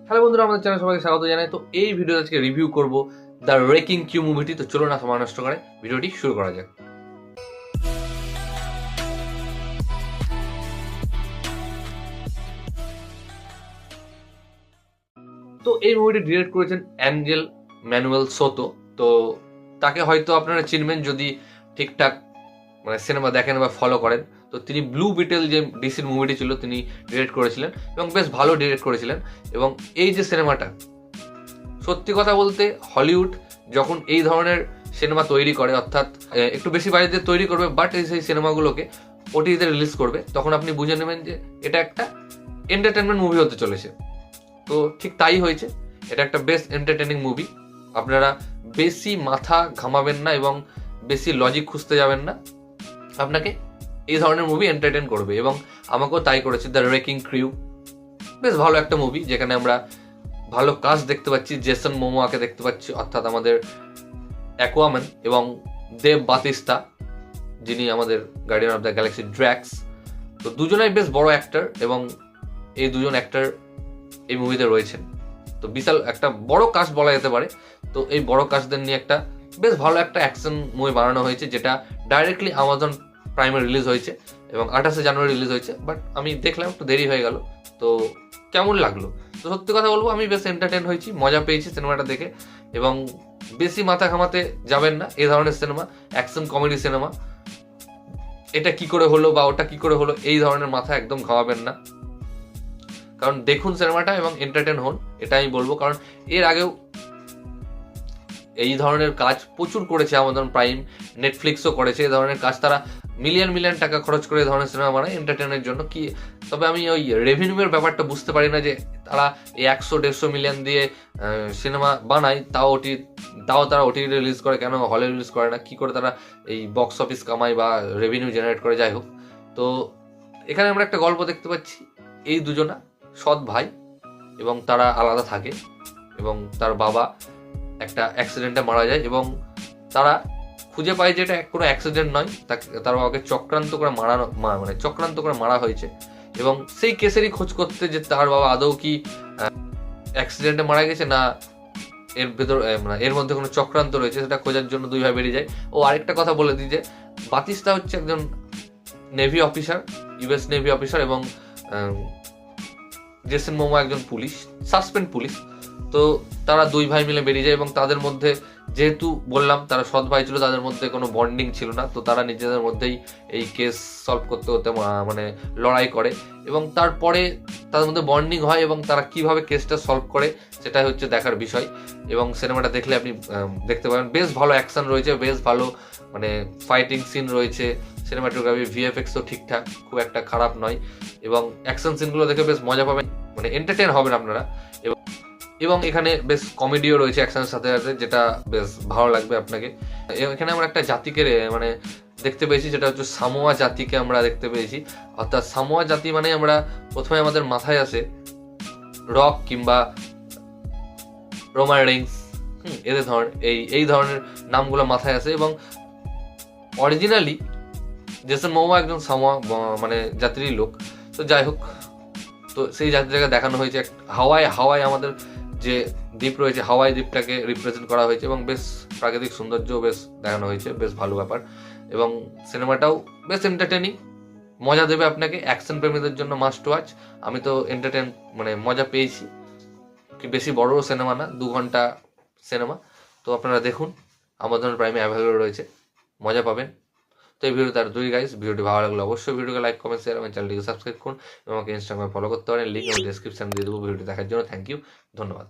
Hello বন্ধুরা, আমাদের channel সবাইকে স্বাগত জানাই। তো এই ভিডিও আজকে রিভিউ করব দ্য রেকিং কিউ মুভিটি। তো চলো না সময় নষ্ট করে ভিডিওটি শুরু করা যাক। তো এই মুভিটি ডিরেক্ট করেছেন অ্যাঞ্জেল ম্যানুয়েল সোতো। তো তাকে হয়তো আপনারা চিনবেন যদি ঠিকঠাক সিনেমা দেখেন বা ফলো করেন। তো তিনি ব্লু বিটেল যে ডিসির মুভিটি ছিল তিনি ডিরেক্ট করেছিলেন এবং বেশ ভালো ডিরেক্ট করেছিলেন। এবং এই যে সিনেমাটা, সত্যি কথা বলতে হলিউড যখন এই ধরনের সিনেমা তৈরি করে, অর্থাৎ একটু বেশি বাজেটে তৈরি করবে বাট সেই সিনেমাগুলোকে ওটিটিতে রিলিজ করবে, তখন আপনি বুঝে নেবেন যে এটা একটা এন্টারটেনমেন্ট মুভি হতে চলেছে। তো ঠিক তাই হয়েছে। এটা একটা বেস্ট এন্টারটেনিং মুভি। আপনারা বেশি মাথা ঘামাবেন না এবং বেশি লজিক খুঁজতে যাবেন না, আপনাকে এই ধরনের মুভি এন্টারটেন করবে এবং আমাকেও তাই করেছে। দ্য রেকিং ক্রিউ বেশ ভালো একটা মুভি, যেখানে আমরা ভালো কাজ দেখতে পাচ্ছি। জেসন মোমোয়াকে দেখতে পাচ্ছি, অর্থাৎ আমাদের অ্যাকোয়াম্যান, এবং দেব বাতিস্তা যিনি আমাদের গার্ডিয়ান অফ দ্য গ্যালাক্সি ড্র্যাক্স। তো দুজনেই বেশ বড় অ্যাক্টর এবং এই দুজন অ্যাক্টর এই মুভিতে রয়েছেন। তো বিশাল একটা বড় কাস্ট বলা যেতে পারে। তো এই বড় কাস্টদের নিয়ে একটা বেশ ভালো একটা অ্যাকশন মুভি বানানো হয়েছে, যেটা ডাইরেক্টলি আমাজন প্রাইমে রিলিজ হয়েছে এবং 28শে জানুয়ারি রিলিজ হয়েছে। বাট আমি দেখলাম একটু দেরি হয়ে গেল। তো কেমন লাগলো? তো সত্যি কথা বলবো, আমি বেশ এন্টারটেন হয়েছি, মজা পেয়েছি সিনেমাটা দেখে। এবং বেশি মাথা ঘামাতে যাবেন না এই ধরনের সিনেমা, অ্যাকশন কমেডি সিনেমা। এটা কি করে হলো বা ওটা কি করে হলো এই ধরনের মাথা একদম ঘামাবেন না, কারণ দেখুন সিনেমাটা এবং এন্টারটেন হন, এটা আমি বলবো। কারণ এর আগেও এই ধরনের কাজ প্রচুর করেছে আমাজন প্রাইম, নেটফ্লিক্সও করেছে এই ধরনের কাজ। তারা মিলিয়ন মিলিয়ন টাকা খরচ করে এই ধরনের সিনেমা বানায় এন্টারটেনের জন্য। কি তবে আমি ওই রেভিনিউয়ের ব্যাপারটা বুঝতে পারি না, যে তারা এই 100-150 মিলিয়ন দিয়ে সিনেমা বানায়, তাও তারা ওটিটি রিলিজ করে, কেন হলে রিলিজ করে না? কি করে তারা এই বক্স অফিস কামায় বা রেভিনিউ জেনারেট করে? যাই হোক, তো এখানে আমরা একটা গল্প দেখতে পাচ্ছি। এই দুজনা সৎ ভাই এবং তারা আলাদা থাকে এবং তার বাবা একটা অ্যাক্সিডেন্টে মারা যায় এবং তারা খুঁজে পায় যে এটা কোনো অ্যাক্সিডেন্ট নয়, তার বাবাকে চক্রান্ত করে মারা হয়েছে। এবং সেই কেসেরই খোঁজ করতে যে তার বাবা আদৌ কি অ্যাক্সিডেন্টে মারা গেছে না এর মধ্যে কোনো চক্রান্ত রয়েছে, সেটা খোঁজার জন্য দুই ভাই বেরিয়ে যায়। ও আরেকটা কথা বলে দিই যে বাতিস্তা হচ্ছে একজন navy officer, US navy officer, এবং জেসন মোমো একজন পুলিশ, সাসপেন্ড পুলিশ। তো তারা দুই ভাই মিলে বেরিয়ে যায় এবং তাদের মধ্যে, যেহেতু বললাম তারা সৎ ভাই ছিল, তাদের মধ্যে কোনো বন্ডিং ছিল না। তো তারা নিজেদের মধ্যেই এই কেস সলভ করতে করতে লড়াই করে এবং তারপরে তাদের মধ্যে বন্ডিং হয় এবং তারা কিভাবে কেসটা সলভ করে সেটাই হচ্ছে দেখার বিষয়। এবং সিনেমাটা দেখলে আপনি দেখতে পাবেন বেশ ভালো অ্যাকশন রয়েছে, বেশ ভালো ফাইটিং সিন রয়েছে, সিনেমাটোগ্রাফি ভিএফএক্সও ঠিকঠাক, খুব একটা খারাপ নয়। এবং অ্যাকশন সিনগুলো দেখে বেশ মজা পাবেন, এন্টারটেন হবেন আপনারা। এবং এখানে বেশ কমেডিও রয়েছে অ্যাকশনের সাথে সাথে, যেটা বেশ ভালো লাগবে আপনাকে। এখানে আমরা একটা জাতিকে দেখতে পেয়েছি, যেটা হচ্ছে সামোয়া জাতিকে আমরা দেখতে পেয়েছি। অর্থাৎ সামোয়া জাতি মানে আমরা প্রথমে আমাদের মাথায় আসে রক কিংবা রোমান রেইন্স, এদের এই ধরনের নামগুলো মাথায় আসে। এবং অরিজিনালি জেসন মোমো একজন সামোয়া জাতিরই লোক। তো যাই হোক, তো সেই জাতিটাকে দেখানো হয়েছে হাওয়াই আমাদের যে দ্বীপ রয়েছে, হাওয়াই দ্বীপটাকে রিপ্রেজেন্ট করা হয়েছে এবং বেশ প্রাকৃতিক সৌন্দর্য বেশ দেখানো হয়েছে, বেশ ভালো ব্যাপার। এবং সিনেমাটাও বেশ এন্টারটেনিং, মজা দেবে আপনাকে। অ্যাকশন প্রেমীদের জন্য মাস্ট ওয়াচ। আমি তো মজা পেয়েছি। কি বেশি বড় সিনেমা না, 2 ঘন্টা সিনেমা। তো আপনারা দেখুন, আমাজন প্রাইমে অ্যাভেলেবল রয়েছে, মজা পাবেন। তো এই ভিডিও তার গাইস, ভিডিওটি ভালো লাগলে অবশ্যই ভিডিওকে লাইক, কমেন্ট, শেয়ার এবং চ্যানেলটিকে সাবস্ক্রাইব করুন এবং আমাকে ইনস্টাগ্রামে ফলো করতে পারেন। লিঙ্ক আমি ডেসক্রিপশন দিয়ে দেবো ভিডিওটি দেখার জন্য। থ্যাংক ইউ, ধন্যবাদ।